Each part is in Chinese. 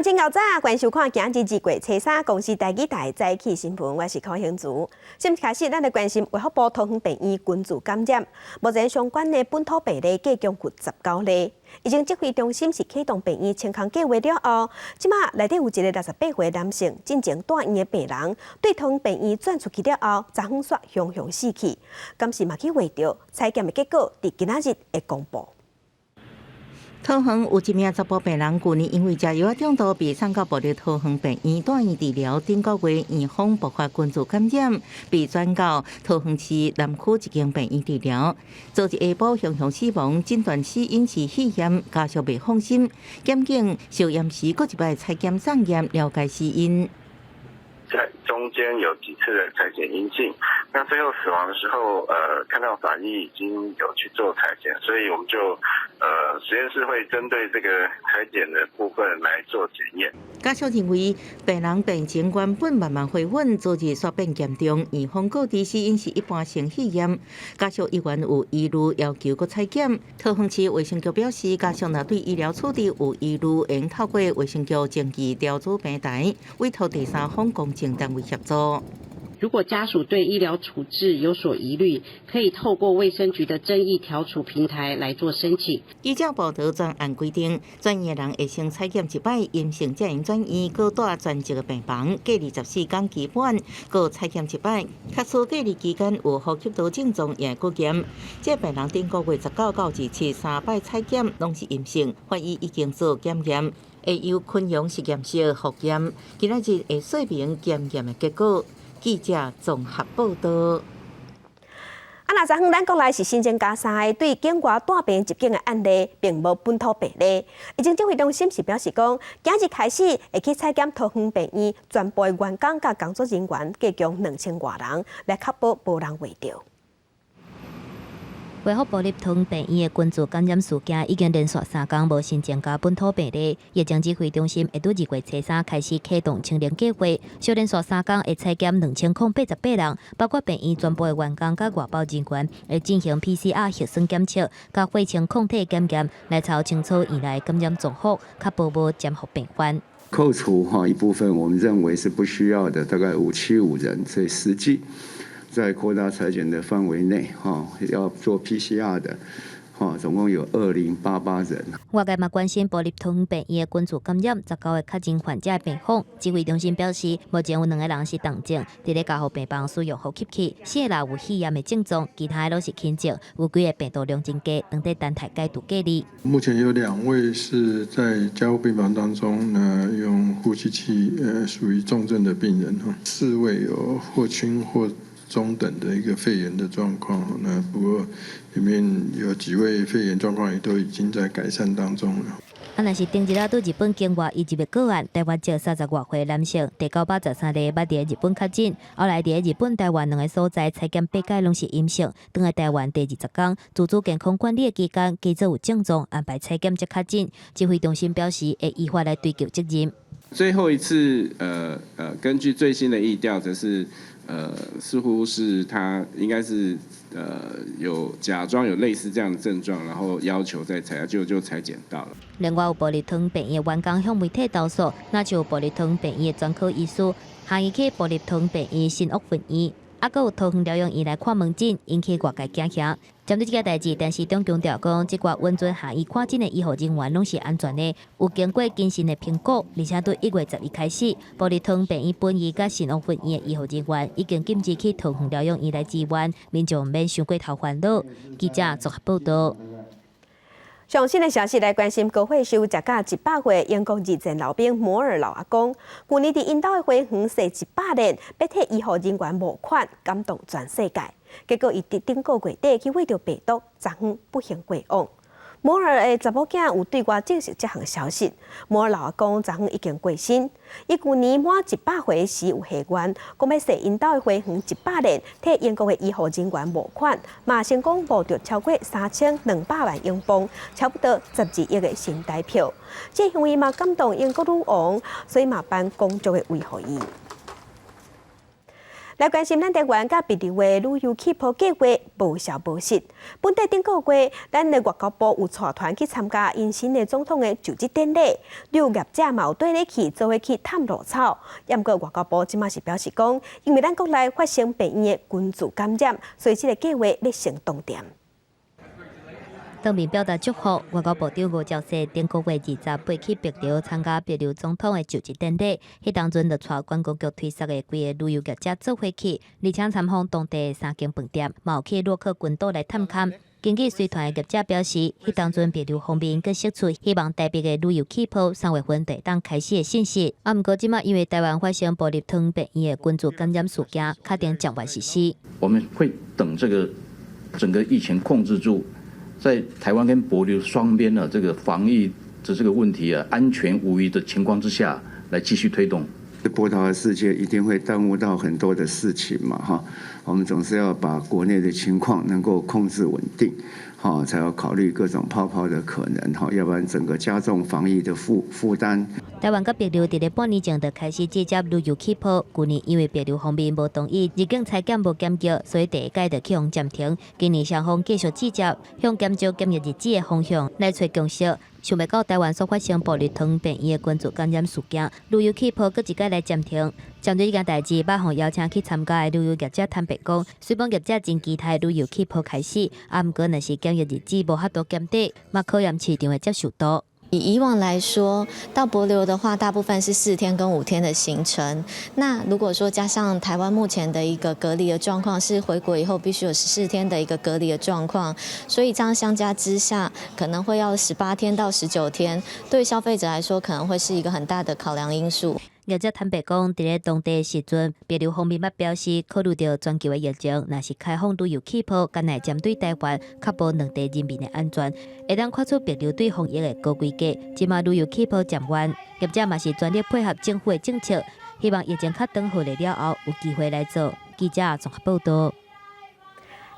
前较早，关收看今日2月初3公司台语台早起新闻，我是柯兴竹。先开始，咱来关心卫福部桃园病院群聚感染，目前相关的本土病例计共有19例。已经指挥中心是启动病院清空计划了后，即马内底有一个68岁男性进前住院的病人，对桃园病院转出去了后，昨昏煞雄雄死去。今时嘛去画到采检的结果，伫今仔日会公布。桃园有一名查甫病人，去年因为食药中毒被送到部立桃园病院住院治疗，顶个月院方爆发群聚感染，被转到桃园市南区一间病院治疗。昨日下晡雄雄死亡，诊断死因是肺炎，家属未放心，检警受验时搁一摆采检上验，了解死因。在中间有几次的采检阴性，那最后死亡的时候，看到法医已经有去做采检，所以我们就实验室会针对这个采检的部分来做检验。家属认为病人病情原本慢慢回稳，昨日煞变严重，院方告知死因是一般性肺炎。家属医院有疑虑，要求搁采检。桃园市卫生局表示，家属若对医疗处置有疑虑，应透过卫生局政治调组平台委托第三方公证单位协助。如果家属对医疗处置有所疑虑，可以透过卫生局的争议调处平台来做申请。依照报道专案规定，转院的人会先采检一摆，阴性才用转院，搁住专职的病房，隔24天基本，搁采检一摆。确实隔离期间有呼吸道症状也搁验。这病人顶个月19到27 3摆采检拢是阴性，法医已经做检验，会由昆阳实验室复验，今仔日会说明检验的结果。记者综合报道。那昨昏咱国内是新增加3个对境外带病入境的案例，并无本土病例。疫情指挥中心是表示讲，今日开始会去采检桃园病院全部的员工甲工作人员，计共2000多人，来确保无人围着。卫福部立桃园病院的群聚感染事件已经连续3天无新增加本土病例，疫情指挥中心会伫2月初3开始启动清零计划，小连续3天会采检2088人，包括病院全部的员工甲外包人员，会进行 PCR 核酸检测、甲血清抗体检验，来查清楚院内感染状况，确保无潜伏病患。扣除一部分我们认为是不需要的，大概575人，所以实际在扩大采检的范围内，要做 PCR 的，总共有2088人。外界嘛关心部立桃园病院的群聚感染19个确诊患者的病况，指挥中心表示，目前有2个人是重症，伫咧加护病房使用呼吸器，4个人有肺炎的症状，其他都是轻症，有几个病毒量真低，当地单台解毒隔离。目前有2位是在加护病房当中用呼吸器，属于重症的病人，4位有或轻或中等的一个肺炎的状况，不过里面有几位肺炎状况也都已经在改善当中了。若是顶一日对日本境外移入的个案，台湾籍30多岁男性，第983例捌伫日本确诊，后来伫日本、台湾2个所在采检8解拢是阴性，转来台湾第20天自主健康管理的期间，基做有症状，安排采检才确诊。指挥中心表示，会依法来追究责任。最后一次，根据最新的疫调，则是。似乎是他应该是有假装有类似这样的症状，然后要求再采，就采检到了。另外有部立桃园病院员工向媒体投诉，那就有部立桃园病院专科医师下移去部立桃园病院新屋分院，还有桃园疗养院来看门诊，引起外界惊吓。针对这个代志，陈市长强调讲，这挂稳准下医看诊的医护人员拢是安全的，有经过谨慎的评估，而且对1月11开始，部立桃园病院本院甲新屋分院的医护人员已经禁止去桃园疗养院来支援，民众免伤过头烦恼。记者综合报道。上新的消息来关心高岁数食甲100岁英国二战老兵摩尔老阿公，去年伫因兜的花园踅100年，被替医护人员募款，感动全世界。结果伊伫顶个月底去挖着病毒，昨昏不幸过往。摩尔的查某囝有对我证实这项消息。摩尔老阿公昨昏已经过身，伊去年满100岁时有下愿，讲要踅因兜的花园100年，替英国的医护人员募款，嘛成功募到超过3200万英镑，差不多12亿的新台票。这行为嘛感动英国女王，所以嘛颁公爵的位予伊。来关心咱台湾甲别地的旅游气泡计划无消无息。本地顶个月，咱的外交部有带团去参加因新的总统的就职典礼，旅游业者嘛有对咧去做伙去探路草。不过外交部即马是表示讲，因为咱国内发生病院的群聚感染，所以这个计划咧成重点。当面表达祝福，外交部长吴钊燮顶个月28去帛琉参加帛琉总统的就职典礼，迄当阵就带观光局推设的规个旅游业者做伙去，而且参访当地3间饭店，嘛有去洛克群岛来探勘。根据随团的业者表示，迄当阵帛琉方面佮释出希望台北的旅游气泡3月份地当开始的信息。毋过即马因为台湾发生玻璃汤病院的群聚感染事件，确定将外实施。我们会等这个整个疫情控制住。在台湾跟帛琉双边的这个防疫的这个问题安全无虞的情况之下，来继续推动。波涛的世界一定会耽误到很多的事情嘛，哈，我们总是要把国内的情况能够控制稳定，好，才要考虑各种泡泡的可能，哈，要不然整个加重防疫的负担。台湾甲帛琉伫咧半年前就开始接接旅游气泡，去年因为帛琉方面无同意入境采检无检疫，所以第一届就去互暂停。今年双方继续接接，向减少检疫日子的方向来找共识。想袂到台湾所发生玻璃汤病院的群聚感染事件，旅游气泡搁一届来暂停。针对这件代志，马航邀请去参加的旅游业者坦白讲，虽然业者真期待旅游气泡开始，毋过若是检疫日子无遐多检底，嘛考验市场的接受度。以往来说，到帛琉的话，大部分是4天跟5天的行程。那如果说加上台湾目前的一个隔离的状况，是回国以后必须有14天的一个隔离的状况，所以这样相加之下，可能会要18天到19天，对消费者来说可能会是一个很大的考量因素。业者坦白讲，伫咧当地时阵，帛琉方面捌表示，考虑到全球的疫情，若是开放旅游气泡，干来针对台湾，确保两地人民的安全，会当看出帛琉对防疫的高规格。即马旅游气泡渐完，业者嘛是全力配合政府的政策，希望疫情较长好了后，有机会来做。记者综合报道。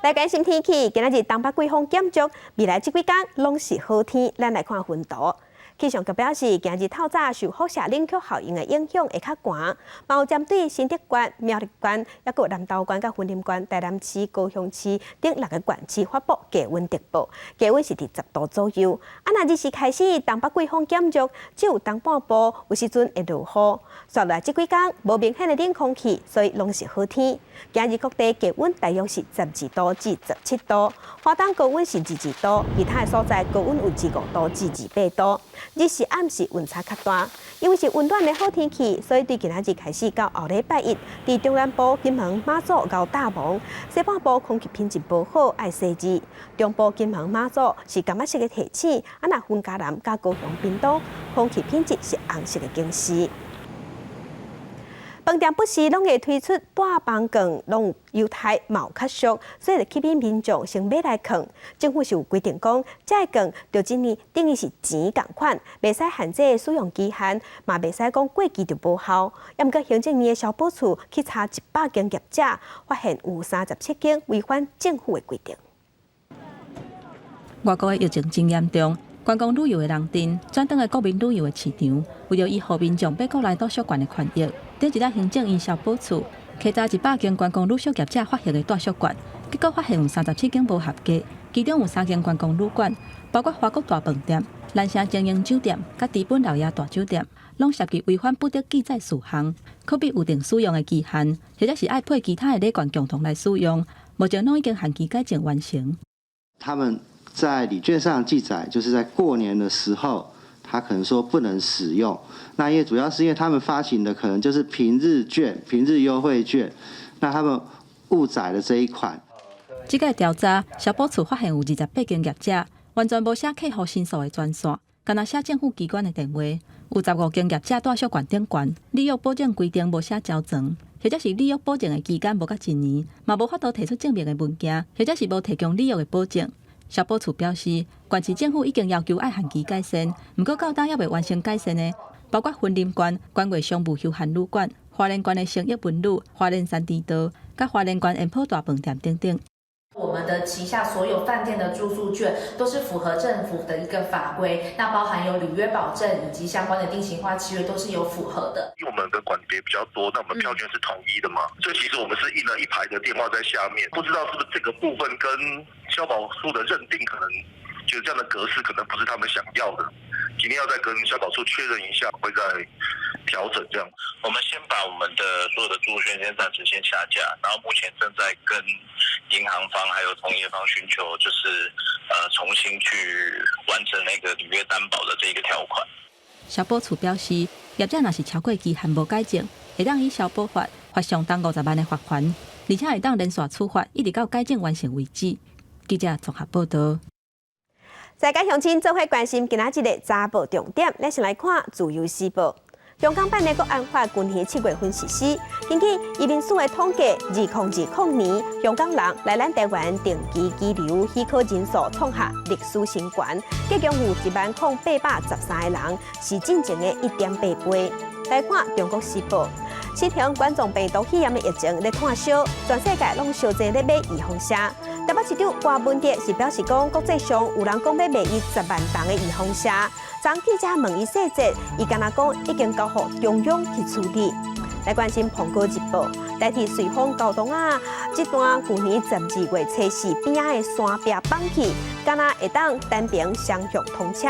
来关心天气，今仔日东北季风减弱，未来这几天拢是好天。咱来看温度。气象局表示，今日透早受辐射冷却效应的影响会较寒，嘛有针对新竹县、苗栗县、还有南投县、甲云林县、台南市、高雄市等6个县市发布低温特报，低温是伫10度左右。若日时开始，东北季风减弱，只有东半部有时阵会落雨。接来这几天无明显的冷空气，所以拢是好天。今日各地低温大约是12度至17度，花东高温是22度，其他的所在高温有15度至28度。日时暗时温差较大，因为是温暖的好天气，所以对今仔日开始到后礼拜一，伫中南部、金门、马祖、到大蒙、西半部空气品质无好，爱洗热。中部、金门、马祖是柑仔色的天气，若分嘉南、甲高雄、屏东，空气品质是红色的警示。饭店不时拢会推出大饭券，拢有优待嘛有较俗，所以就吸引民众先买来囥。政府是有规定讲，这个券就一年等于是钱共款，袂使限制使用期限，嘛袂使讲过期就无效。也毋过行政院的消保处去查100间业者，发现有37间违反政府的规定。外国的疫情真严重。观光旅游的人阵转转的国民旅游的市场，为了以护民众被国内倒宿馆的权益，顶一日行政院消保处稽查100间观光旅宿业者发现的倒宿馆，结果发现有37间无合格，其中有3间观光旅馆，包括华国大饭店、兰城精英酒店、甲知本老爷大酒店，拢涉及违反不得记载事项，可比有定使用的期限，或者是爱配其他的礼券共同来使用，目前拢已经限期改正完成。他们在礼券上记载，就是在过年的时候，他可能说不能使用。那也主要是因为他们发行的可能就是平日券、平日优惠券，那他们误载了这一款。这个调查，消保处发现有28间业者完全无写客户申诉的专线，干那写政府机关的电话。有15间业者带宿管顶悬，履约保证规定无写交层，或者是履约保证的期间无到1年，嘛无法度提出证明的文件，或者是无提供履约的保证。消保处表示，县市政府已经要求爱限期改善，不过到当也未完成改善的，包括云林县关越商务休闲旅馆、花莲县的诚益文旅、花莲山地道、甲花莲县延普大饭店等等。我们的旗下所有饭店的住宿券都是符合政府的一个法规，那包含有履约保证以及相关的定型化契约都是有符合的。因为我们的馆别比较多，那我们票券是统一的嘛，所以其实我们是印了一排的电话在下面，不知道是不是这个部分跟消保处的认定可能觉得这样的格式可能不是他们想要的，今天要再跟消保处确认一下，会再调整这样。我们先把我们的所有的住券暂时先下架，然后目前正在跟银行方还有从业方寻求，就是重新去完成那个履约担保的这一个条款。消保处表示，业者若是超过期限无改正，会当以消保法罚相当50万的罚款，而且会当连续处罚，一直到改正完成为止。记者综合报道。世界乡亲做伙关心今仔日的早报重点，咱先来看自由时报。香港版的国安法今年7月份实施，根据移民署的统计，2020年香港人来咱台湾定期居留许可人数创下历史新高，计共有10813个人，是进前的1.8倍。来看中国时报。视听冠状病毒肺炎的疫情咧炭烧，全世界拢烧济咧买预防车。台北市长郭文哲是表示讲，国际上有人讲要卖伊10万吨的预防车。当记者问伊细节，伊敢若讲已经交予中央去处理。来关心《苹果日报》，代替随风交通这段去年12月初4边仔的山壁放弃，敢若会当单边双向通车。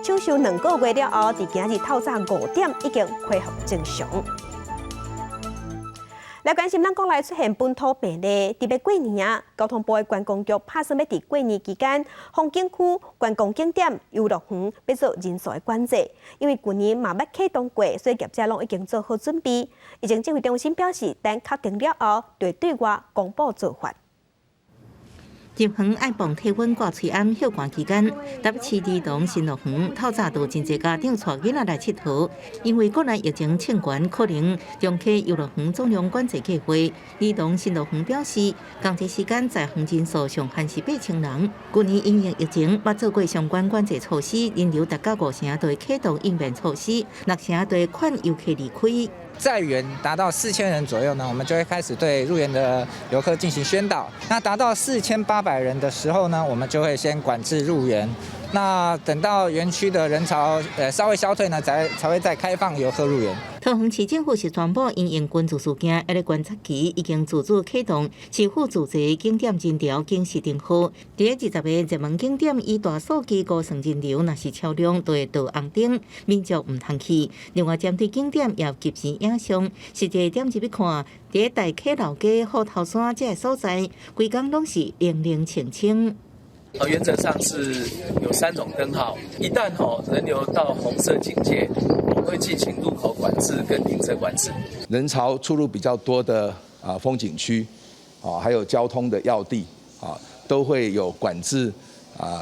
抢修2个月了后，伫今日透早5点已经恢复正常。来关心咱国内出现本土病例，特别过年交通部的观光局打算要伫过年期间，风景区、观光景点、游乐园要做人数的管制，因为去年嘛要启动过，所以业者拢已经做好准备。疫情指挥中心表示，等确定了后，就会对外公布做法。入园爱放体温挂喙安休寒期间，台北市儿童新乐园透早就真侪家长带囡仔来佚佗，因为国内疫情清悬，可能重启游乐园总量管制计划。儿童新乐园表示，同一时间在园人数上限是8000人。去年因应疫情，捌做过相关管制措施，人流达到5成，就会启动应变措施，6成就会劝游客离开。在园达到4000人左右呢，我们就会开始对入园的游客进行宣导。那达到4800人的时候呢，我们就会先管制入园。那等到园区的人潮稍微消退呢，才会再开放游客入园。桃园市政府是宣布，因应关注事件，一个观察期已经自主启动，市府自制景点人潮经设定好。伫20个热门景点，以大数据估算人流，若是超量，就会倒红灯，民众唔通去。另外，针对景点也及时影像，实际点入去看，伫大溪老街、虎头山这个所在，规工拢是零零清清。原则上是有3种灯号，一旦人流到红色警戒，我们会进行入口管制跟停车管制。人潮出入比较多的风景区，还有交通的要地都会有管制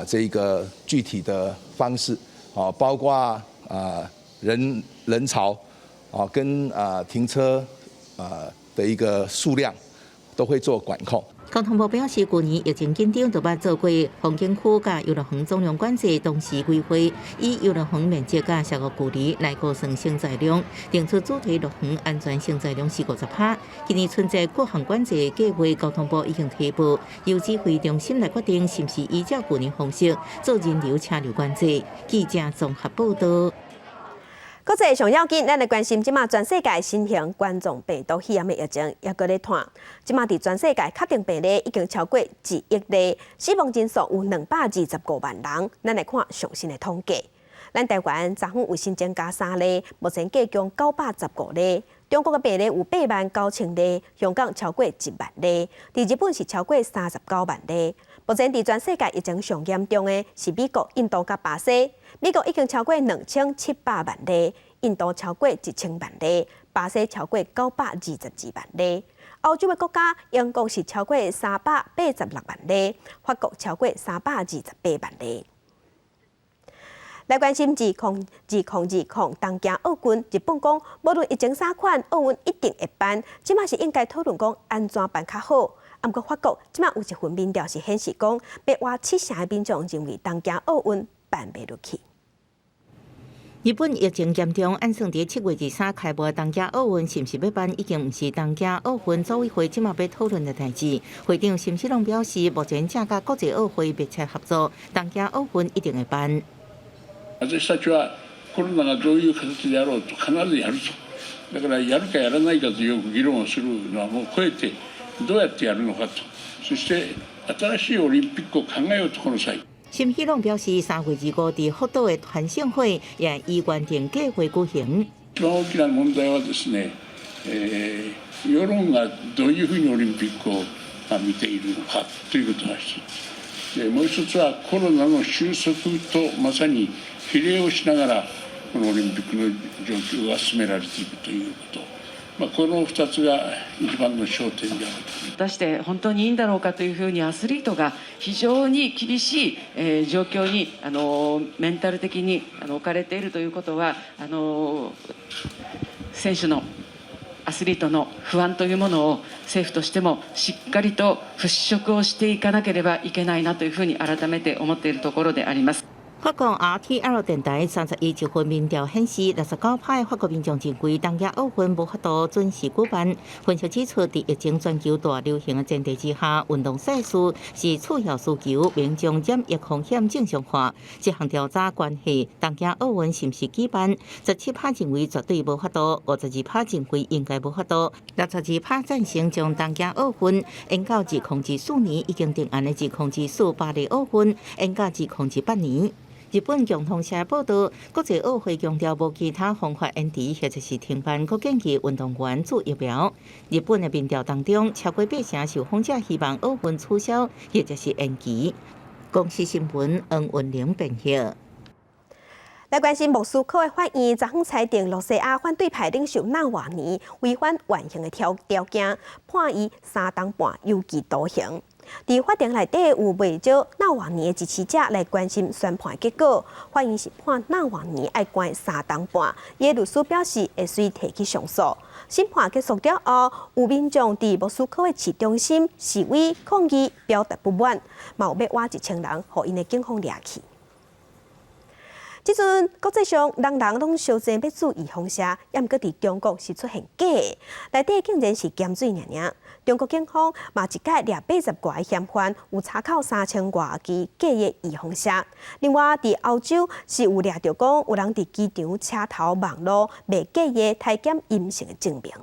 这个具体的方式，包括人潮跟停车的一个数量都会做管控。交通部表示，去年疫情紧张，就捌做过风景区甲游乐园总量管制，同时规划以游乐园面积甲社区距离来估算承载量，定出主题乐园安全承载量是50%。今年春节各项管制计划，交通部已经提报，由指挥中心来决定是不是依照去年方式做人流车流管制。记者综合报道。国际上要紧，咱来关心即马全世界新型冠状病毒肺炎的疫情也搁咧传。即马伫全世界确定病例已经超过1亿例，死亡人数有225万人。咱来看上新的统计。咱台湾昨昏卫生增加3例，目前计共915例。中国的病例有89000例，香港超过1万例，伫日本是超过39万例。目前伫全世界疫情上严重的是美国、印度甲巴西。美国已经超过2700万例，印度超过1000万例，巴西超过922万例。欧洲的国家，英国是超过386万例，法国超过328万例。来关心2020东京奥运，日本讲无论疫情啥款，奥运一定会办。即马是应该讨论讲安怎办较好。不过法国即马有一份民调是显示讲，约70%的民众认为东京奥运办袂落去。日本疫情严重，按算伫7月23开幕的东京奥运是毋是要办，已经毋是东京奥运组委会即马要讨论的代志。会长申喜龙表示，目前正甲国际奥会密切合作，东京奥运一定会办。私たちはコロナがどういう形でやろうと必ずやると。だからやるかやらないかとよく議論をするのはもう超えてどうやってやるのかと。そして新しいオリンピックを考えようとこの際。申喜龙表示，3月25日福島的团庆会也以原定計劃舉行。一番大きな問題はですね、世論がどういうふうにオリンピックを見ているのかということが一つ。でもう一つはコロナの収束とまさに比例をしながらこのオリンピックの状況が進められていくということ。この2つが一番の焦点であると。果たして本当にいいんだろうかというふうにアスリートが非常に厳しい状況にメンタル的に置かれているということは選手のアスリートの不安というものを政府としてもしっかりと払拭をしていかなければいけないなというふうに改めて思っているところであります。法國 RTL 電台31一份民調顯示，69%的法國民眾認為東京奧運無法度準時舉辦。分析指出，在疫情全球大流行的前提之下，運動賽事是次要需求，民眾染疫風險正常化。這項調查關係東京奧運是毋是舉辦，17%認為絕對無法度，52%認為應該無法度，62%贊成將東京奧運延到2024年，已經定案的2024巴黎奧運延到2028年。日本共同社報道，國際奧會強調無其他方法延遲或者是停辦，佫建議運動員注疫苗。日本的民調當中，超過80%受訪者希望奧運取消或者是延期。公視新聞黃雲玲編譯。来關心莫斯科的法院昨昏裁定，羅西亞反對派領袖納瓦尼違反緩刑的條件，判伊3年半有期徒刑。伫法庭內底有未少納瓦尼的支持者來關心宣判結果，法院是判納瓦尼要關3年半，伊的律師表示會隨提起上訴。審判結束了後，有民眾伫莫斯科的市中心示威抗議，表達不滿，嘛有要挖1000人，互因的警方掠去。即陣國際上，人人攏相爭要注意風車，也毋過佇中國是出現假的，內底竟然是鹹水爾爾。中國警方嘛一解掠80多個嫌犯，有查扣3000多支假的預風車。另外，佇歐洲是有掠到講有人佇機場車頭網絡賣假的體檢陰性的證明。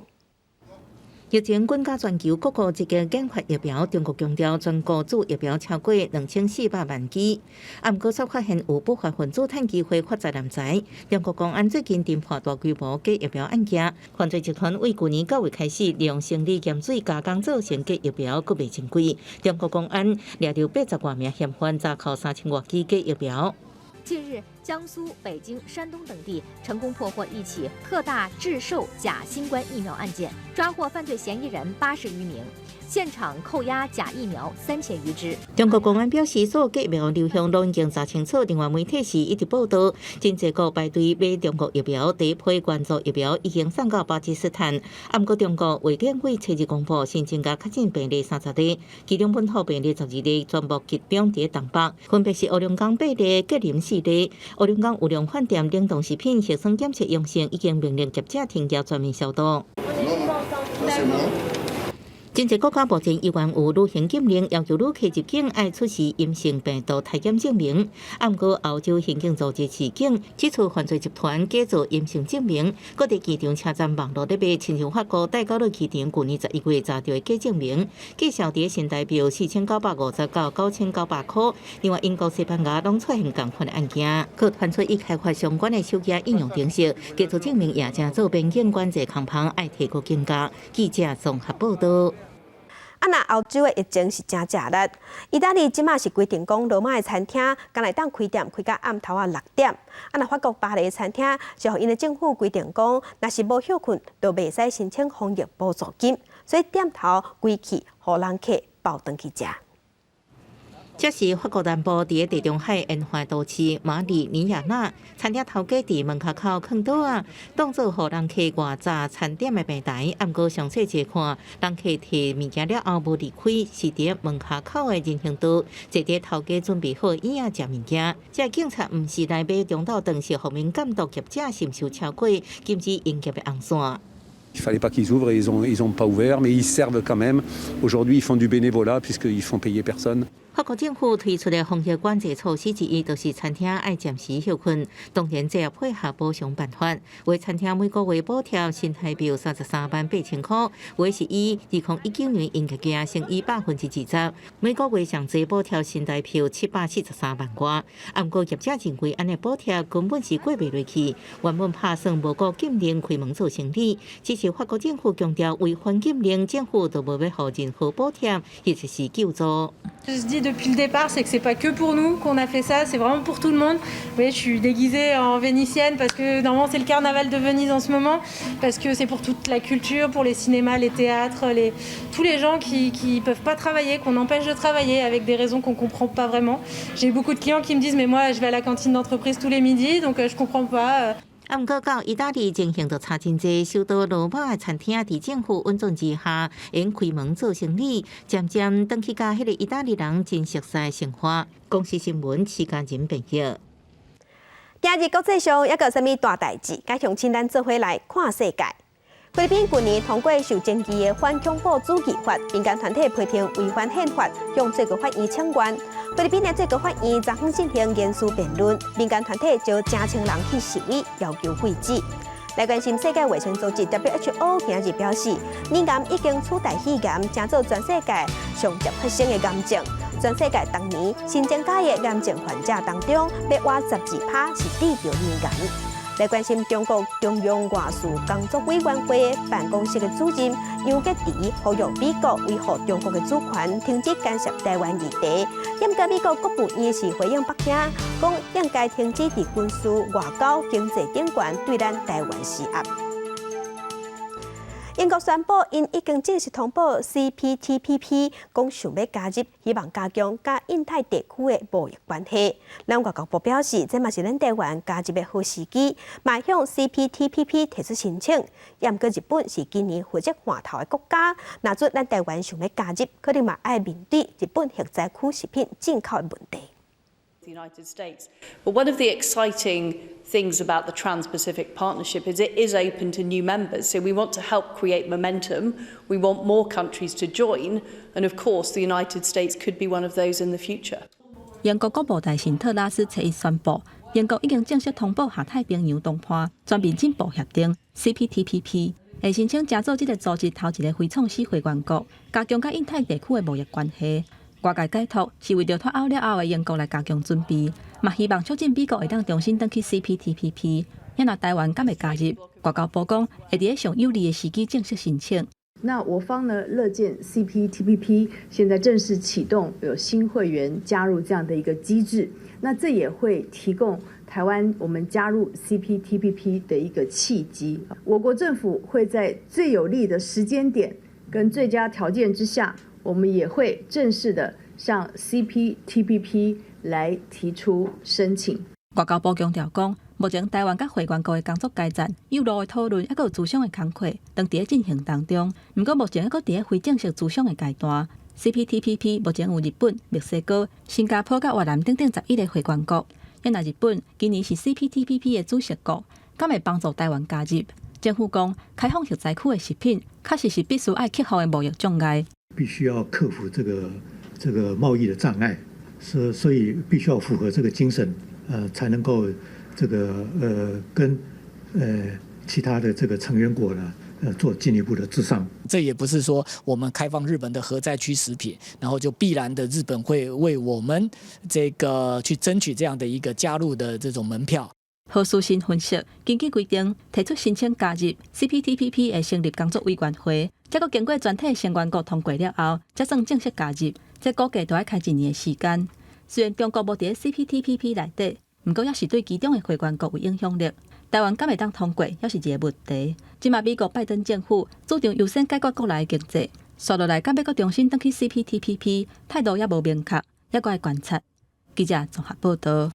疫情滾加全球各國積極研發疫苗，中國強調全國注疫苗超過2400萬劑。毋過，則發現有不法分子趁機會發財攬財。中國公安最近偵破大規模假疫苗案件，犯罪集團為去年9月開始，利用生理鹽水加工造成假疫苗，佫賣真貴。中國公安掠到80多名嫌犯，查扣3000多劑假疫苗。近日，江蘇、北京、山東等地成功破獲一起特大制售假新冠疫苗案件，抓獲犯罪嫌疑人80餘名，現場扣押假疫苗3000餘支。中國公安表示，所有假疫苗流向都已經查清楚。另外，媒體是一直報道，真濟國排隊買中國疫苗，第一批關注疫苗已經送到巴基斯坦。毋過，中國衛健委初日公布新增加確診病例30例，其中本土病例12例，全部集中佇東北，分別是烏龍崗8例、吉林4例。烏龍崗有量飯店冷凍食品核酸檢測陽性，已經命令業者停業全面消毒。真濟國家目前依然有旅行禁令，要求旅客入境要出示陰性病毒體檢證明。毋過，歐洲刑警組織示警，指出犯罪集團假造陰性證明，各地機場車站網絡咧賣親像法國戴高樂機場去年11月查到的假證明，計銷佇新台幣4950到9900塊。另外，英國、西班牙攏出現同款的案件，佮傳出已開發相關的手機應用程式，假造證明也正做邊境管制空旁，愛提高警覺。記者綜合報道。那歐洲的疫情是真熱烈，意大利即馬是規定講羅馬的餐廳敢來當開店，開到暗頭6點。那法國巴黎的餐廳是互因的政府規定講，若是無休困，就袂使申請防疫補助金，所以店頭關起，互人客包轉去食。这是法国南部伫地中海沿海都市马里尼亚纳，餐厅头家伫门口口放倒啊，当做互人客外早餐点的平台。暗过详细一看，人客摕物件了后无离开，是伫门口口的人行道，坐伫头家准备好椅仔食物件。这警察毋是来买中岛顿时方面监督业者是毋是有超过禁止营业的红线。Il fallait pas qu'ils ouvrent, ils ont pas ouvert, mais ils servent quand même. Aujourd'hui, ils font du bénévolat puisqu'ils font payer personne. 法国政府推出的防疫管制措施之一，就是餐厅爱暂时休困，当然这也配合补偿办法，为餐厅每个月补贴新台币338000块，为是以2019年营业额乘以20%，每个月上侪补贴新台币773万块。不过业者认为，安尼补贴根本是过不落去，原本打算无顾禁令开门做生意，只是法国政府强调，违反禁令，政府就无要互任何补贴，或者是救助。Je dis depuis le départ, c'est que c'est pas que pour nous qu'on a fait ça, c'est vraiment pour tout le monde. Vous voyez, je suis déguisée en vénitienne parce que normalement c'est le carnaval de Venise en ce moment, parce que c'est pour toute la culture, pour les cinémas, les théâtres, tous les gens qui peuvent pas travailler, qu'on empêche de travailler avec des raisons qu'on comprend pas vraiment. J'ai beaucoup de clients qui me disent mais moi je vais à la cantine d'entreprise tous les midis, donc je comprends pas. 不过，到意大利情形就差真济，受到罗马的餐厅伫政府稳重之下，因开门做生意，渐渐转去甲迄个意大利人真熟悉生活。公司新闻时间人朋友。今日国际上还有啥物大代志？该向请咱做伙来看世界。菲律宾去年通过受争议的反恐怖主义法，民间团体批评违反宪法，向最高法院请愿。菲律宾的最高法院昨昏进行严肃辩论，民间团体就成千人去示威，要求废止。来关心世界卫生组织 WHO 今日表示，乳癌已经取代肺癌，成做全世界上接发生的癌症。全世界当年新增加的癌症患者当中，要活12%是治疗乳癌。来关心中国中央外事工作委员会办公室的主任杨洁篪呼吁美国维护中国的主权，停止干涉台湾议题。不过美国国务院是回应北京，讲应该停止伫军事、外交、经济顶悬对咱台湾施压。英国宣布，因已经正式通报 CPTPP， 讲想要加入，希望加强甲印太地区的贸易关系。咱外交部表示，这嘛是咱台湾加入的好时机，迈向 CPTPP 提出申请。不过日本是今年负责换头的国家，若准咱台湾想要加入，可能嘛爱面对日本核灾区食品进口的问题。The United States. But one of the exciting things about the Trans-Pacific Partnership is it is open to new members. So we want to help create momentum. We want more countries to join. And of course, the United States could be one of those in the future. 英国国务大臣特拉斯周一宣布，英国已经正式通报下太平洋东坡全面进步协定 CPTPP， 会申请加入这个组织头一个非创始会员国，加强甲印太地区的贸易关系。外界解读是为着脱欧了后的英国来加强准备，嘛希望促进美国会当重新登去 CPTPP。若台湾敢会加入，外交部讲会伫上有利的时机正式申请。那我方呢乐见 CPTPP 现在正式启动，有新会员加入这样的一个机制，那这也会提供台湾我们加入 CPTPP 的一个契机。我国政府会在最有利的时间点跟最佳条件之下，我们也会正式的向 CPTPP 来提出申请。外交部强调讲，目前台湾甲会员国的工作阶段、有路的讨论，还有磋商的工作，đang伫进行当中。不过目前还伫咧非正式磋商的阶段。CPTPP 目前有日本、墨西哥、新加坡甲越南等11个会员国。若日本今年是 CPTPP 的主席国，敢会帮助台湾加入？政府讲，开放核灾区的食品，确实是必须要克服的贸易障碍。必须要克服这个贸易的障碍，所以必须要符合这个精神，才能够跟其他的这个成员国呢做进一步的至上。这也不是说我们开放日本的核灾区食品，然后就必然的日本会为我们这个去争取这样的一个加入的这种门票。何书新分析，根据规定，提出申请加入 CPTPP 的成立工作委员会，再个经过全体成员国通过了后，才算正式加入。这估计都要开1年的时间。虽然中国无伫 CPTPP 内底，不过也是对其中的会员国有影响力。台湾敢会当通过，也是一个问题。今嘛美国拜登政府注重优先解决国内经济，刷落来敢要搁重新登去 CPTPP， 态度也无明确。也个观察。记者综合报道。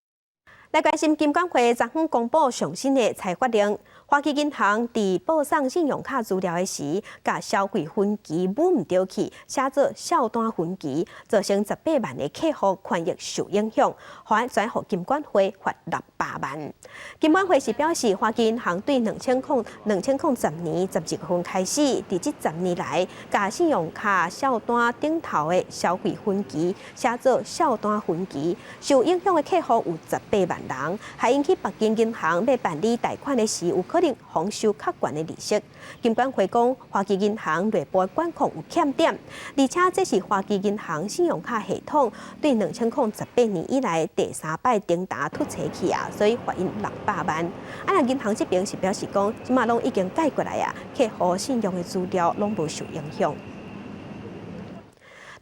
来关心金管会昨昏公布上新的裁决令，花旗银行伫报送信用卡资料的时，甲消费分期抹唔对去，写做销单分期，造成18万的客户权益受影响，还转予金管会罚600万。金管会是表示，花旗银行对2010年11月份开始，伫这10年来，甲信用卡销单顶头的消费分期写做销单分期，受影响的客户有18万人，还引起北京银行要办理贷款的时，有可能丰收较悬的利息。金管会讲，花旗银行内部管控有欠点，而且这是花旗银行信用卡系统对2018年以来第3摆重大突袭去啊，所以罚因600万。银行这边是表示讲，即马拢已经改过来啊，客户信用的资料拢无受影响。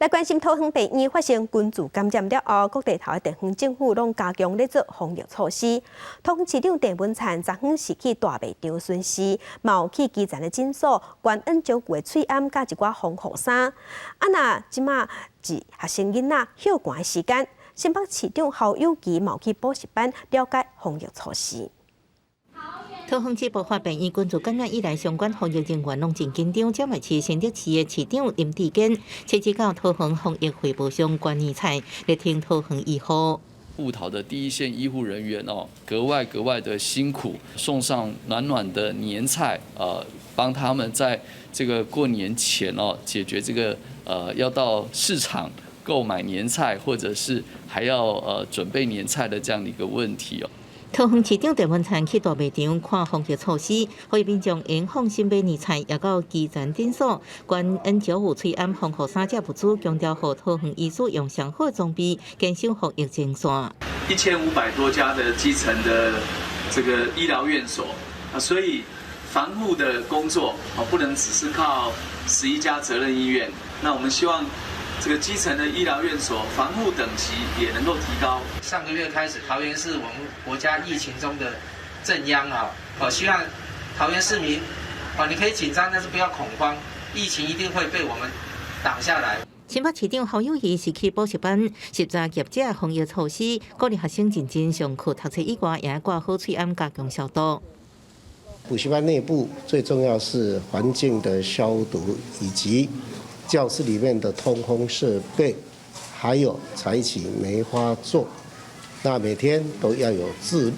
来关心桃园病院发生群聚感染了后，各地头的地方政府拢加强咧做防疫措施。桃园市长郑文灿昨昏是去大卖场巡视，嘛有去基层的诊所，关恩照顾的喙暗甲一寡防护衫。即马是学生囡仔休寒的时间，新北市长侯友宜嘛有去补习班了解防疫措施。桃园市爆发病院群聚感染以来，相关防疫人员拢真紧张。茭麦市新竹市的市长林志坚亲自到桃园防疫汇报上关年菜，来听桃园医护。布桃的第一线医护人员格外的辛苦，送上暖暖的年菜，帮他们在这个过年前解决这个要到市场购买年菜，或者是还要准备年菜的这样的一个问题桃园市长郑文灿去大卖场看防疫措施，呼吁民众应放心买年菜，也到基层诊所关恩照护喙暗防护衫这物资，强调互桃园医师用上好装备，坚守防疫前线。1500多家的基层的这个医疗院所所以防护的工作不能只是靠11家责任医院，那我们希望这个基层的医疗院所防护等级也能够提高。上个月开始，桃园是我们国家疫情中的震央希望桃园市民你可以紧张，但是不要恐慌，疫情一定会被我们挡下来。新北市长侯友宜是去补习班实查业者防疫措施，鼓励学生认真上课读册以外，也挂好喙暗加强消毒。补习班内部最重要是环境的消毒，以及教室里面的通风设备，还有采取梅花座。那每天都要有自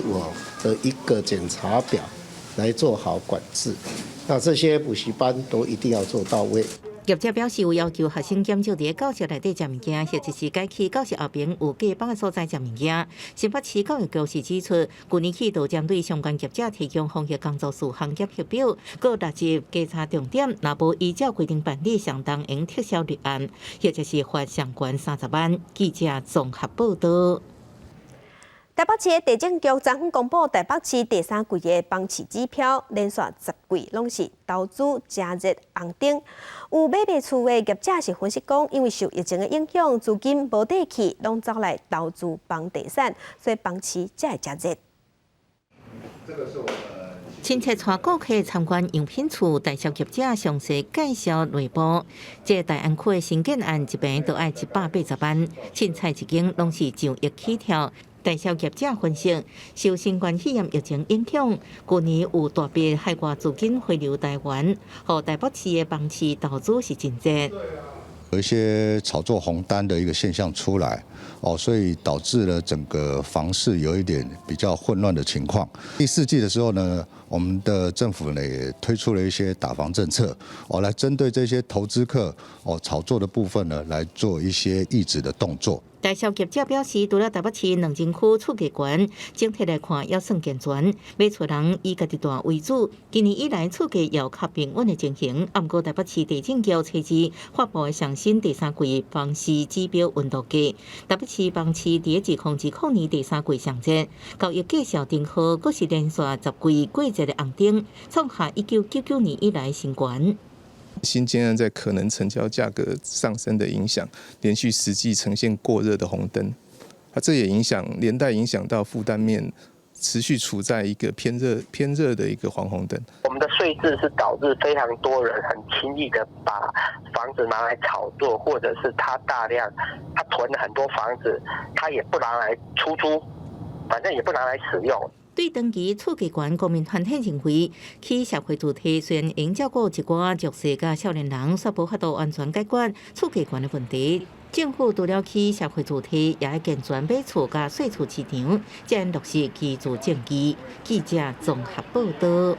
我的一个检查表，来做好管制。那这些补习班都一定要做到位。业者表示有要求学生减少伫教室内底食物件，或者是改去教室后边有隔板的所在食物件。新北市教育局是指出，去年起就针对相关业者提供防疫工作事项协议表，各列入稽查重点，若无依照规定办理，相当应撤销立案，或者是罚上悬30万。记者综合报道。台北市的地政局昨昏公布，台北市第3季的房市指标，连续10季拢是投资加热红灯。有买卖厝的业者是分析讲，因为受疫情的影响，资金无地去，拢走来投资房地产，所以房市才会加热。亲切带顾客参观样品厝，代销业者详细介绍内部。这大安区的新建案一平都要180万，凊彩一间拢是上亿起跳。代销业者分析，受新冠肺炎疫情影响，去年有大笔海外资金回流台湾，和台北市的房市投资是真热。有一些炒作红单的一个现象出来，所以导致了整个房市有一点比较混乱的情况。第4季的时候呢，我们的政府呢也推出了一些打房政策，来针对这些投资客炒作的部分呢，来做一些抑制的动作。代销业者表示，除了台北市2城区厝价悬，整体来看也算健全。买厝人以家己大为主，今年以来厝价也有较平稳的情形。不过台北市地政局初次发布的上新第3季房市指标温度计，台北市房市伫2020年第3季上热，交易价小定号，佫是连续10季过热的红灯，创下1999年以来新高。新建案在可能成交价格上升的影响，连续10季呈现过热的红灯，这也连带影响到负担面持续处在一个偏热的一个黄红灯。我们的税制是导致非常多人很轻易的把房子拿来炒作，或者是他囤了很多房子，他也不拿来出租，反正也不拿来使用。对长期厝价悬，国民团体认为，去社会主题虽然应照顾一寡弱势甲少年人，却无法度完全解决厝价悬的问题。政府除了去社会主题，也要健全买厝甲税厝市场，才能落实居住正义。记者综合报道。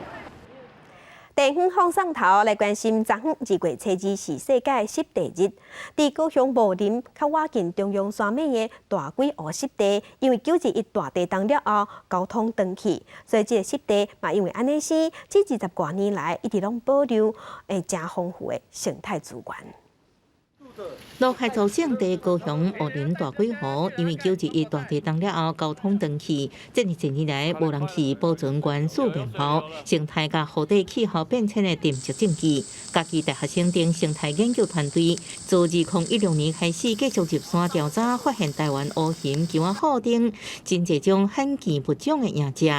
地方放送头来关心，昨天2月初2是世界湿地日。伫高雄茂林较靠近中央山脉的大鬼湖湿地，因为911大地震了后，交通断去，所以这个湿地嘛因为安尼生，这20多年来一直拢保留真丰富的生态资源。罗海州省地高雄茂林大鬼湖，因为911大地震了后，交通断去，这20年来无人去保存原始面貌、生态甲湖底气候变迁的定质证据。嘉义大学生等生态研究团队自2016年开始继续入山调查，发现台湾乌熊、球仔虎等真侪种罕见物种的野只。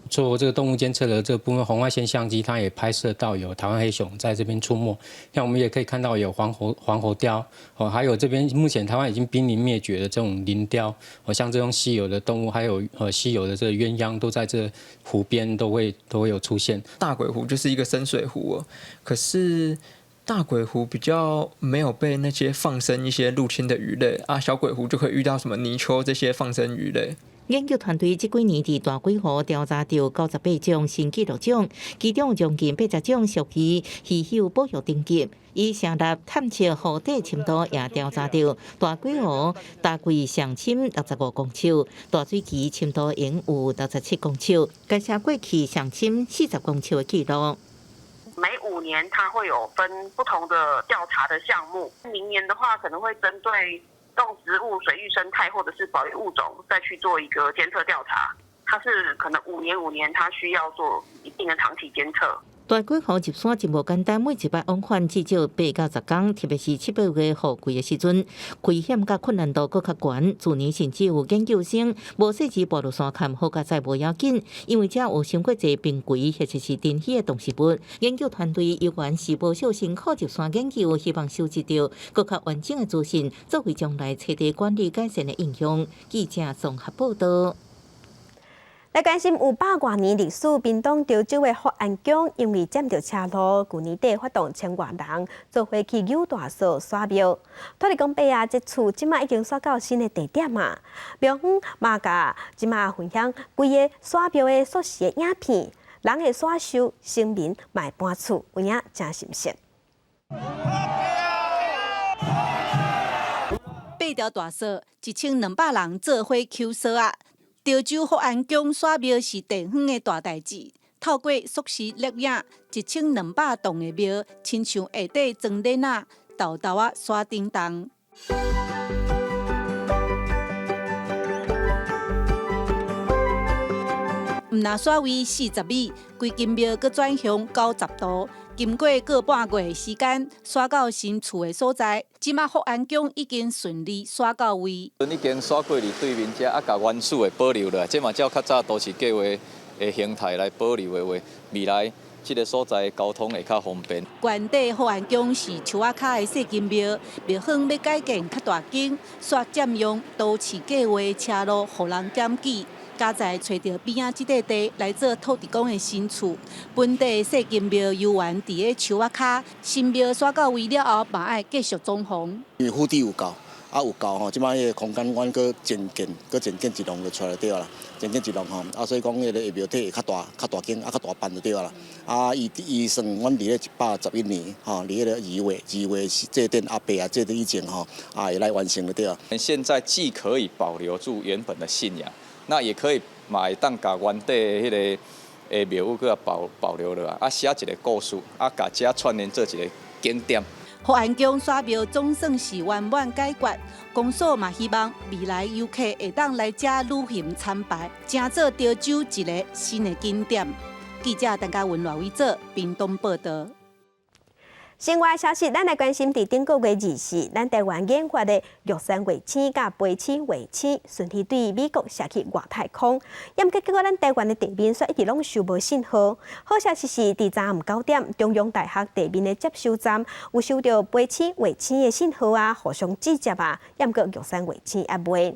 做这个动物监测的这部分红外线相机，它也拍摄到有台湾黑熊在这边出没。像我们也可以看到有黄喉貂，还有这边目前台湾已经濒临灭绝的这种林貂，像这种稀有的动物，还有稀有的这个鸳鸯，都在这湖边都会有出现。大鬼湖就是一个深水湖哦，可是大鬼湖比较没有被那些放生一些入侵的鱼类啊，小鬼湖就会遇到什么泥鳅这些放生鱼类。研究团队这几年伫大鬼湖调查到98种新纪录种，其中将近80种属于稀有保育等级。以成立探测湖底深度，也调查到大鬼湖大龟上深65公尺，大水期深度应有67公尺，改写过去上深40公尺的记录。每5年它会有分不同的调查的项目，明年的话可能会针对动植物、水域生态或者是保育物种再去做一个监测调查，它是可能5年它需要做一定的长期监测。大鬼湖入山真无简单，每一摆往返至少8到10天，特别是7、8月雨季的时阵，危险甲困难度搁较悬。去年甚至有研究生无细致步入山坎，好甲在无要紧，因为遮有伤过侪濒危或者是珍稀的动植物。研究团队由原是无小心靠入山研究，希望收集到搁较完整的资讯，作为将来彻底管理改善的应用。记者综合报道。来关心有100多年历史，屏东潮州的福安宫，因为占着车路，去年底发动1000多人做伙去牛大嫂刷庙。土地公伯啊，这厝即马已经刷到新的地点嘛。庙方嘛甲即马分享规个刷庙的所时的影片，人的刷收生民嘛会搬厝，有影真新鲜。8条大嫂，1200人做伙求嫂啊！潮州福安宫刷庙是地方的大代志，透过缩时录影，1200栋的庙，亲像下底装莲啊，豆豆啊刷叮当。毋但刷位40米，规间庙阁转向90度。经过个半月的时间，刷到新厝的所在，即马福安宫已经顺利刷到位。已经刷过伫对面遮，啊，甲原始的保留了，即嘛照较早都市计划的形态来保留的话，未来这个所在交通会较方便。原地福安宫是树仔脚的细间庙，庙方要改建较大间，煞占用都市计划的车路，互人检举。加在找到边仔这块地来做土地公的新厝，本地细间庙游园伫个树仔脚，新庙刷到位了后，嘛爱继续装潢。因为腹地有够，有够吼，即摆迄个空间阮搁增建一栋就出来对啦，增建一栋吼，所以讲迄个庙体会较大间，较大办就对啦。伊算阮伫咧111年吼，伫迄个2月祭奠阿伯啊，祭奠以前吼，会来完成就对啦。现在既可以保留住原本的信仰。那也可以买当甲原地迄个庙宇个保留了啊，写一个故事啊，甲遮串联做一个景点。福安宫刷庙总算是圆满解决，公所嘛希望未来游客会当来遮旅行参拜，成做潮州一个新的景点。记者陈嘉文、赖伟做屏东报道。另外消息，咱来关心伫顶个月24，咱台湾研发的玉山卫星甲飞星卫星顺利对美国射去外太空，结果咱台湾的地面却一直拢收无信号。好消息是，伫昨暗9点，中央大学地面的接收站有收到飞星卫星的信号啊，互相直接啊，结果玉山卫星也袂。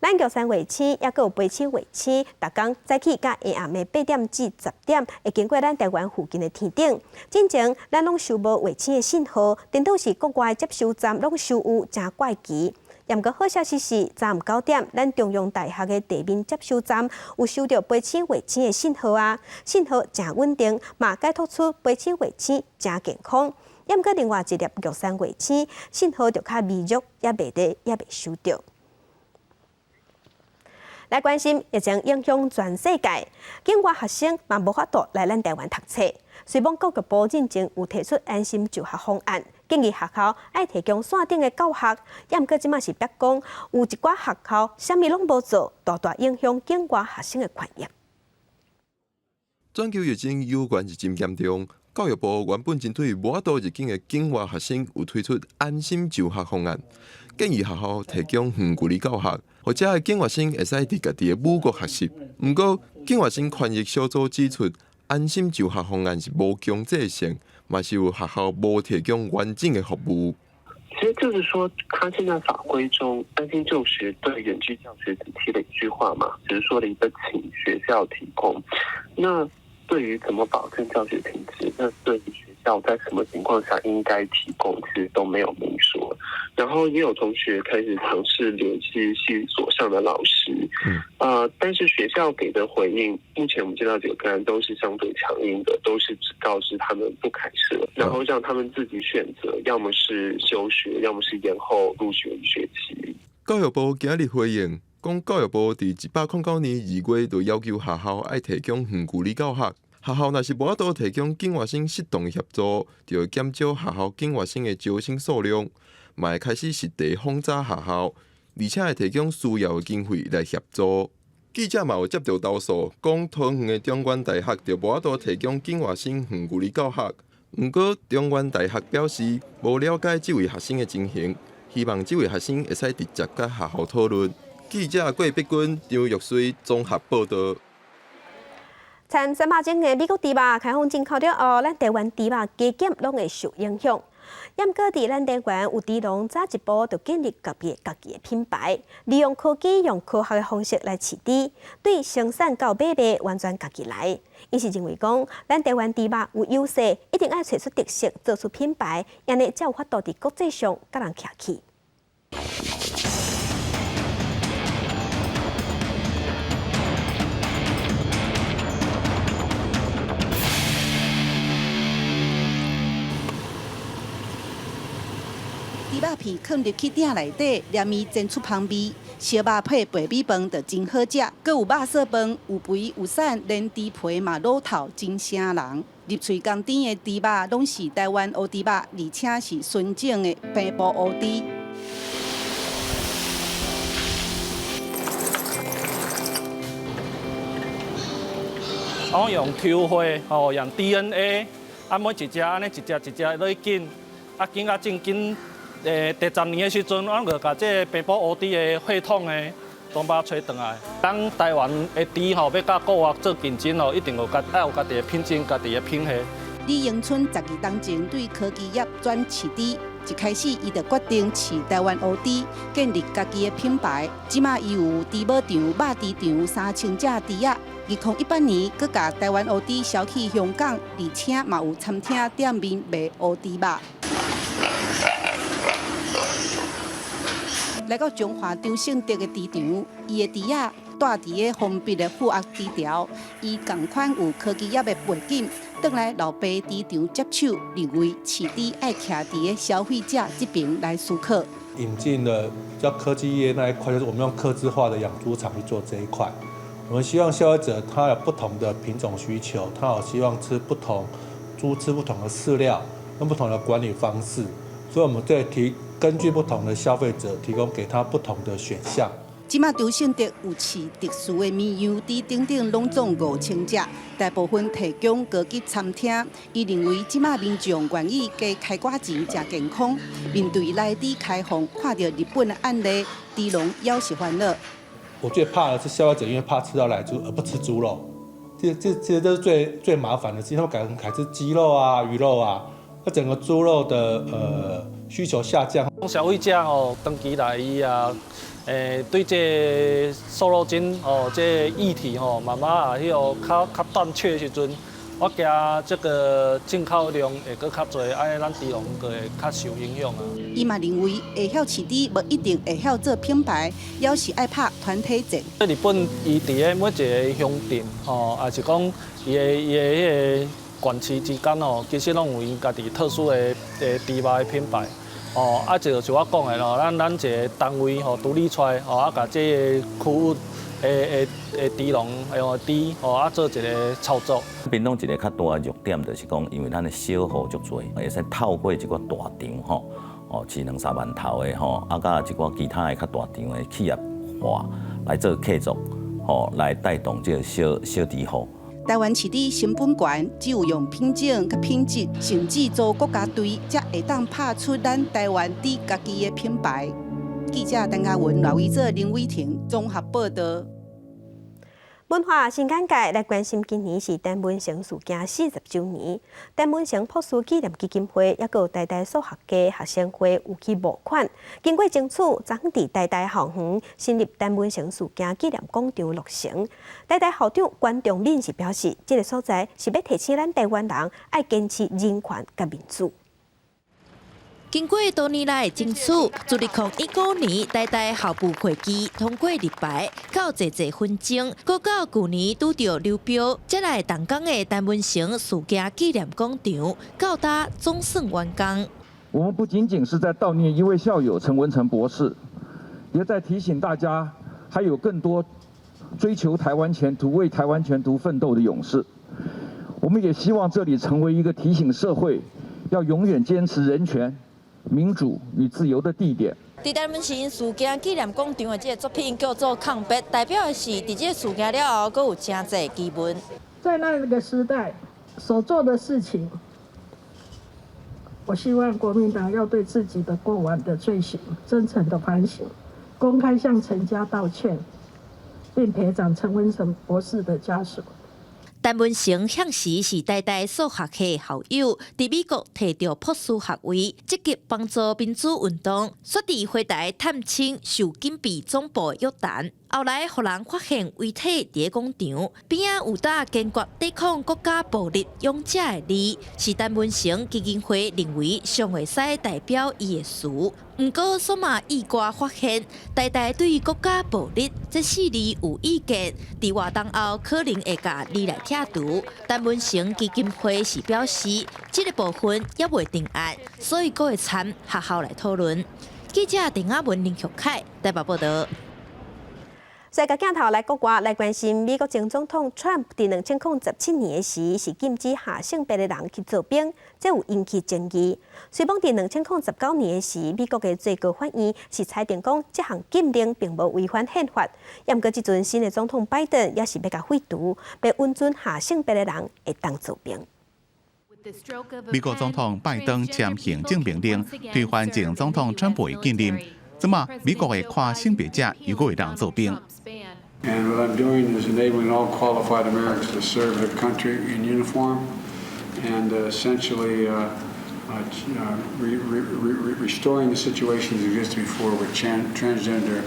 咱玉山卫星也有飞星卫星，逐工早起甲下暗的8点至10点，会经过咱台湾附近的天顶。之前咱拢收无卫星的信号，顶多是国外接收站拢收有，真怪奇。不过好消息是，昨暗9点，咱中央大学的地面接收站有收到飞星卫星的信号啊，信号真稳定，嘛解读出飞星卫星真健康。不过另外一粒玉山卫星信号就较微弱，也未收到。来关心疫情影响全世界，境外学生嘛无法度来咱台湾读册。虽讲教育部认证有提出安心就学方案，建议学校爱提供线顶的教学，不过即马是别讲有一寡学校啥物拢无做，大大影响境外学生的权益。全球疫情有关是真严重，教育部原本针对无法度入境的境外学生有推出安心就学方案，建议学校提供远距离教学。或者境外生会使伫家己的母国学习，不过境外生权益小组指出，安心就学方案是无强制性，嘛是有学校无提供完整的服务。其实就是说，他现在法规中安心就学对远距教学只提了一句话嘛，只是说了一个请学校提供。那对于怎么保证教学品质，那对于学校在什么情况下应该提供，其实都没有明说。然后也有同学开始尝试联系系所上的老师，但是学校给的回应，目前我们接到几个个案都是相对强硬的，都是只告知他们不开设，然后让他们自己选择，要么是休学，要么是延后入学一学期。教育部今日回应，讲教育部伫109年2月就要求学校爱提供远距离教学。学校若是无法度提供境外生适当协助，就会减少学校境外生的招生数量，嘛会开始实地轰炸学校，而且会提供需要的经费来协助。记者嘛有接到投诉，讲桃园的中原大学就无法度提供境外生远距离教学。不过中原大学表示无了解这位学生的情形，希望这位学生会使直接甲学校讨论。记者郭碧君、张玉水综合报道。参300种的美国猪肉开放进口了后，咱台湾猪肉加减拢会受影响。不过伫咱台湾有猪农早一步就建立家己的品牌，利用科技、用科学的方式来饲猪，对生产到买卖完全家己来。伊是认为讲，咱台湾猪肉有优势，一定要找出特色，做出品牌，安尼才有法度伫国际上甲人徛起。猪肉片放入去鼎内底，连伊煎出香味。烧肉配白米饭就真好食，阁有肉色饭，有肥有瘦，连猪皮嘛老透，真醒人。入喙甘甜的猪肉，拢是台湾乌猪肉，而且是纯正的平埔乌猪。我用抽血，用 DNA， 每一只安尼一只落去紧，紧啊正紧。第10年的时阵，我就把这平埔乌猪的血统的东巴找回来。当台湾的猪要甲国外做竞争一定有家己的品种、家己的品系。李永春12年前对科技业转饲猪，一开始伊就决定饲台湾乌猪，建立家己的品牌。即马伊有猪母场、肉猪场3000只猪仔。2018年，佮甲台湾乌猪销去香港，而且嘛有餐厅店面卖乌猪肉。来到中华张胜德的猪场，伊的猪仔带伫个封闭的负压猪条，伊同款有科技业的背景，倒来老爸猪场接手，认为饲猪爱徛伫个消费者这边来思考。引进了叫科技业那一块，就是我们用客制化的养猪场去做这一块。我们希望消费者他有不同的品种需求，他有希望吃不同猪吃不同的饲料，用不同的管理方式，所以我们根据不同的消费者提供给他不同的选项。即马张信德有饲特殊的绵羊，伫顶顶拢总5000只，大部分提供高级餐厅。伊认为即马民众愿意加开寡钱食健康。面对内地开放，看到日本的案例，猪农也是烦恼。我最怕的是消费者因为怕吃到奶猪而不吃猪肉，这是最麻烦的事情。他们改吃鸡肉啊、鱼肉啊，那整个猪肉的需求下降。消费者哦，长期来伊啊，对这瘦肉精哦这议题哦，慢慢啊，迄个较短缺的时阵，我惊这个进口量会搁较侪，安尼咱猪农就会较受影响啊。伊嘛认为会晓饲猪无一定会晓做品牌，也是爱拍团体战。日本伊伫咧每一个乡镇吼，也是讲伊的迄个县市之间哦，其实拢有因家己特殊的猪肉的品牌。哦，啊，就是我讲的咯，咱一个单位吼独立出来，吼啊，甲这个区域的猪农用猪吼啊做一个操作。屏东一个较大的弱点就是讲，因为咱的小户足多，会使透过一个大场吼，哦饲2-3万头的吼，啊甲一个其他的较大场的企业化来做客族，吼来带动这个小猪户。台湾饲猪成本悬，只有用品种甲品质，甚至做国家队，才会当拍出咱台湾猪家己的品牌。记者陈嘉文、赖伟哲、林伟婷综合报道。文化新眼界来关心，今年是陈文成事件40周年。陈文成朴树纪念基金会，也有台大数学家学生会有去募款。经过争取，昨天伫台大校园成立陈文成事件纪念广场落成。台大校长关仲敏是表示，这个所在是要提醒咱台湾人爱坚持人权甲民主。经过多年来的争取，自2015年台大校部会议通过立牌，到侪纷争，搁到去年拄到流标，才来动工的陈文成事件纪念广场，到达总算完工。我们不仅仅是在悼念一位校友陈文成博士，也在提醒大家，还有更多追求台湾前途、为台湾前途奋斗的勇士。我们也希望这里成为一个提醒社会要永远坚持人权、民主与自由的地点。伫陈文成事件纪念广场的这个作品叫做抗别，代表的是伫这个事件了后，阁有真侪基本。在那个时代所做的事情，我希望国民党要对自己的过往的罪行真诚的反省，公开向陈家道歉，并赔偿陈文成博士的家属。陈文成向时是台大数学系校友，伫美国摕到博士学位，积极帮助民主运动，率伫回台探亲受警备总部的约谈。后来，互人发现遗体伫广场边仔有打坚决抵抗国家暴力勇者的字，是陈文成基金会认为上会使代表伊的词。毋过，数码意外发现，台大对于国家暴力这4字有意见，伫活动后可能会甲你来拆除。陈文成基金会是表示，这个部分也未定案，所以阁会参学校来讨论。记者陈雅文、林旭凯台北报道。世界镜头来国外来关心，美国前总统 Trump 伫2017年时是禁止下性别的人去做兵，这有引起争议。虽讲伫2019年时，美国的最高法院是裁定讲这项禁令并无违反宪法，也毋过即阵新的总统拜登也是要甲废除，要允准下性别的人会当做兵。美国总统拜登签行政命令，推翻前总统川普的禁令。即嘛，美国的跨性别者如果会当做兵。And what I'm doing is enabling all qualified Americans to serve their country in uniform, and essentially restoring the situation that existed before with transgender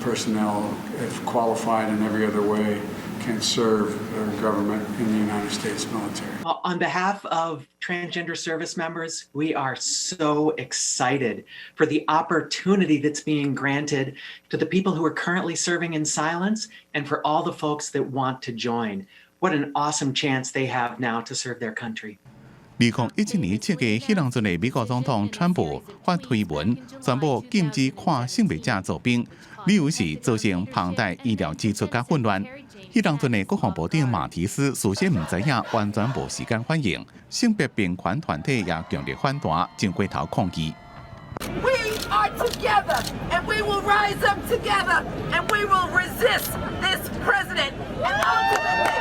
personnel, if qualified in every other way, can serve our government in the United States military. On behalf of transgender service members, we are so excited for the opportunity that's being granted to the people who are currently serving in silence and for all the folks that want to join. What an awesome chance they have now to serve their country. 2017年7月迄当阵的美国总统川普发推文，宣布禁止跨性别者做兵，理由是造成庞大医疗支出甲混乱。迄当阵的国防部长马提斯事先唔知影，完全无时间反应。性别平权团体也强烈反弹，正过头抗议。We are together, and we will rise up together, and we will resist this president, and ultimately,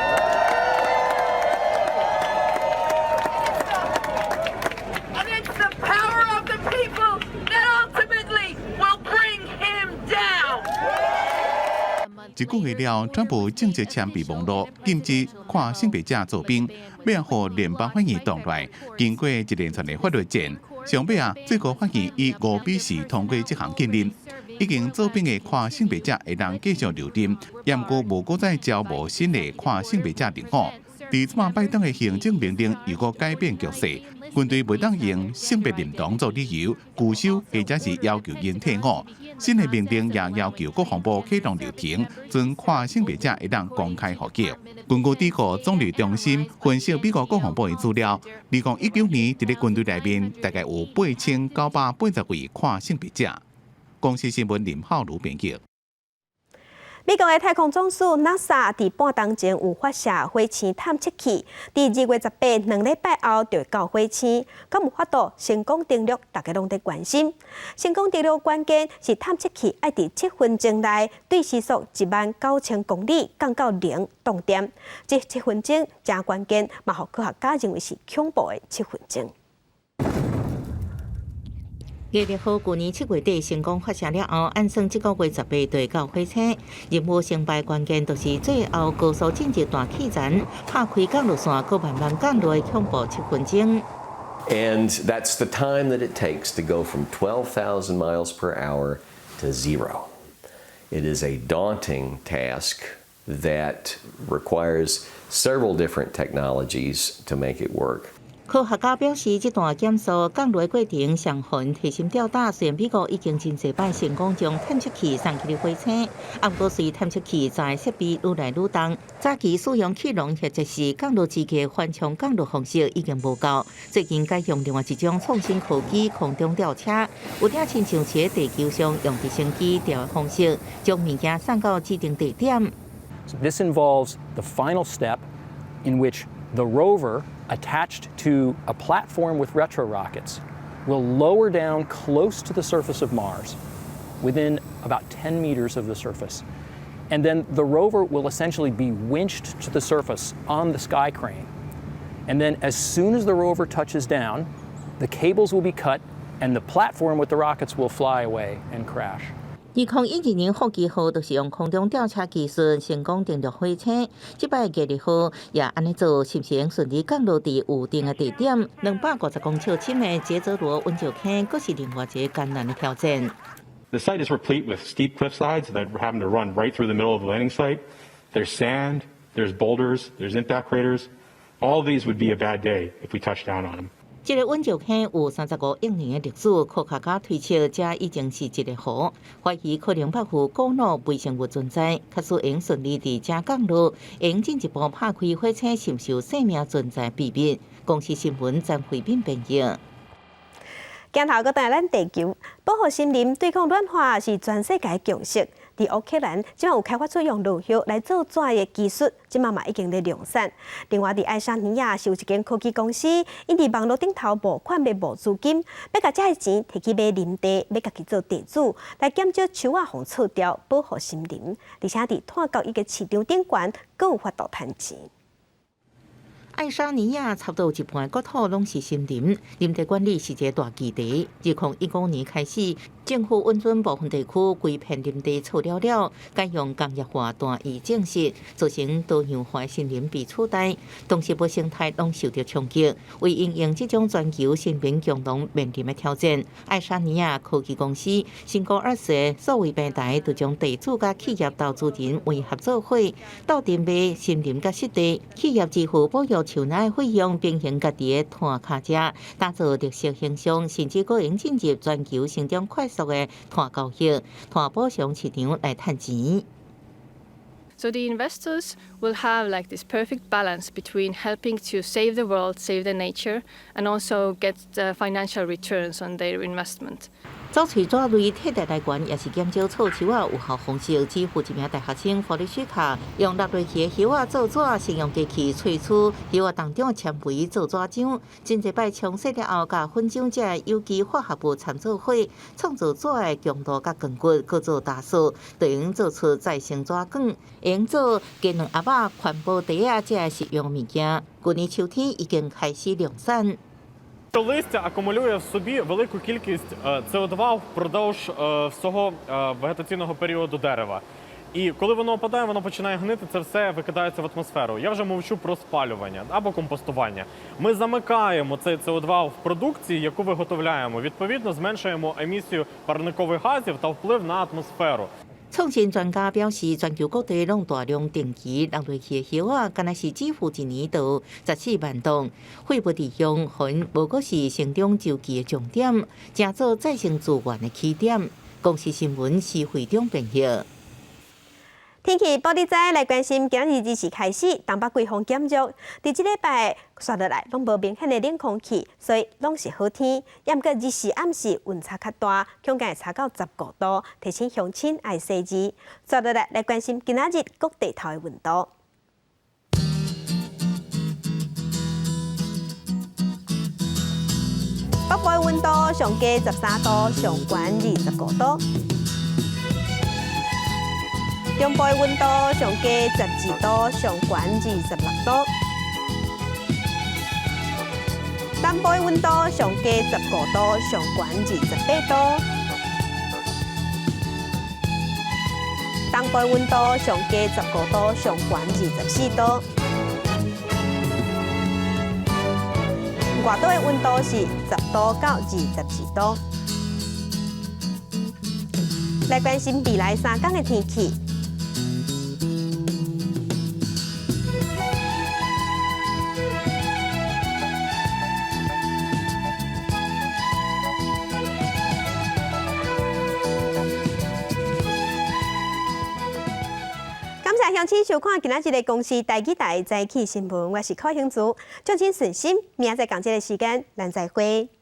and it's the power of the people that ultimately will bring him down. 一个月了，川普正式签备网络禁止跨性别者做兵，要让联邦法院动来。经过一连串的法律战，上尾最高法院以5-4通过这项禁令。已经做兵的跨性别者会当继续留任，也毋过无再招募新的跨性别者入伍。伫即摆拜登的行政命令又搁改变局势，军队袂当用性别认同做理由拒收或者是要求因退伍。新的命令也要求国防部启动流程，准跨性别者会当公开呼叫。根据美国总理中心分析美国国防部的资料，2019年伫咧军队内面大概有8980位跨性别者。公司新闻林浩如编辑。美国的太空总署 NASA 伫半冬前有发射火星探测器，伫2月18 2礼拜后就会到火星，敢有法度成功登陆？大家拢在关心。成功登陆关键是探测器要伫7分钟内对时速19000公里降到0冻点，这7分钟真关键，嘛，互科学家认为是恐怖的7分钟。20号去年7月底成功发射了后，按算这个月18就会到火星。任务成败关键就是最后高速进入大气层，拍开降落线，搁慢慢降落的恐怖7分钟。And that's the time that it takes to go from 12,000 miles per hour to 0. It is a daunting task that requires several different technologies to make it work. 科学家表示，这段减速降落的过程上很提心吊胆。虽然美国已经真侪摆成功将探测器送去了火星，不过随探测器在设备愈来愈重，早期使用气囊或者是降落机的缓冲降落方式已经无够。最近改用另外一种创新科技空中吊车，有点亲像在地球上用直升机吊的方式，将物件送到指定地点。This involves the final step in which the rover attached to a platform with retro rockets will lower down close to the surface of Mars, within about 10 meters of the surface. And then the rover will essentially be winched to the surface on the sky crane. And then as soon as the rover touches down, the cables will be cut and the platform with the rockets will fly away and crash. 2012年福基号就是用空中吊车技术成功登陆火星，这摆20号也安尼做，是不是能顺利降落伫预定的地点？250公尺深的杰泽罗温泉坑，佫是另外一个艰难的挑战。The site is replete with steep cliff sides that happen to run right through the middle of the landing site. There's sand, there's boulders, there's impact craters. All of these would be a bad day if we touch down on them. 这个温泉坑有35亿年的历史，科学家推测这已经是一个湖，怀疑可能包括古老微生物存在，确实能顺利伫这降落，能进一步拍开火星承受生命存在秘密。公司新闻张慧斌编译。镜头搁带咱地球保护森林，对抗暖化是全世界共识。伫乌克兰，即马有开发出用芦叶来做纸的技术，即马嘛已经在量产。另外，伫爱沙尼亚是有一间科技公司，因伫网络顶头募款要募资金，要甲这个钱摕去买林地，要家己做地主，来减少树仔互错掉，保护森林。而且伫碳交易的市场顶悬，更有法度赚钱。爱沙尼亚差不多一半国土拢是森林，林地管理是一个大议题。2015年开始，政府允准部分地区规片林地错了，改用工业化单一种植，造成多样化森林被取代，动植物生态拢受到冲击。为应用这种全球森林共同面临的挑战，爱沙尼亚科技公司新高20个所谓平台，就将地主甲企业投资人为合作伙，斗阵卖森林甲湿地，企业支付保育树内费用，并行家己的碳卡车，打造绿色形象，甚至可能进入全球成长快速的碳交易、碳补偿市场来赚钱。So the investors will have like this perfect balance between helping to save the world, save the nature, and also get the financial returns on their investment. 走喙纸类替代来源，也是减少臭树有效方式。支付一名大学生福利许可，用落落去的叶仔做纸，先用机器萃取叶仔当中的纤维做纸浆。真侪摆冲洗了后，甲混浆这有机化学物掺做伙，创造纸的强度甲筋骨，搁做打数，就用做出再生纸管，用做鸡卵鸭肉、环保袋啊，这实用物件。去年秋天已经开始量产。 Листя акумулює в собі велику кількість СО2 впродовж всього вегетаційного періоду дерева. І коли воно опадає, воно починає гнити, це все викидається в атмосферу. Я вже мовчу про спалювання або компостування. Ми замикаємо цей СО2 в продукції, яку виготовляємо. Відповідно, зменшуємо емісію парникових газів та вплив на атмосферу. 创新专家表示，全球各地拢大量定期落落去的叶仔，敢若是支付一年就14万吨，废物利用还无过是成长周期的重点，正做再生资源的起点。公司新闻是会长编译。天气报你知，来关心今日日时开始，东北季风减弱，伫即礼拜刷落来拢无明显的冷空气，所以拢是好天。也毋过日时暗时温差较大，恐间会差到15度，提醒乡亲爱洗衣。刷落来来关心今仔日各地头的温度。北部的温度上低13度，上悬25度。 中部的温度上低12度，上悬26度；南部的温度上低15度，上悬28度；东部的温度上低15度，上悬24度；外岛的温度是10度到22度。来关心未来3天的天气。 感谢乡亲收看今仔日的公视台语台早起新闻，我是柯兴竹，祝您顺心，明仔载同这个时间，咱再会。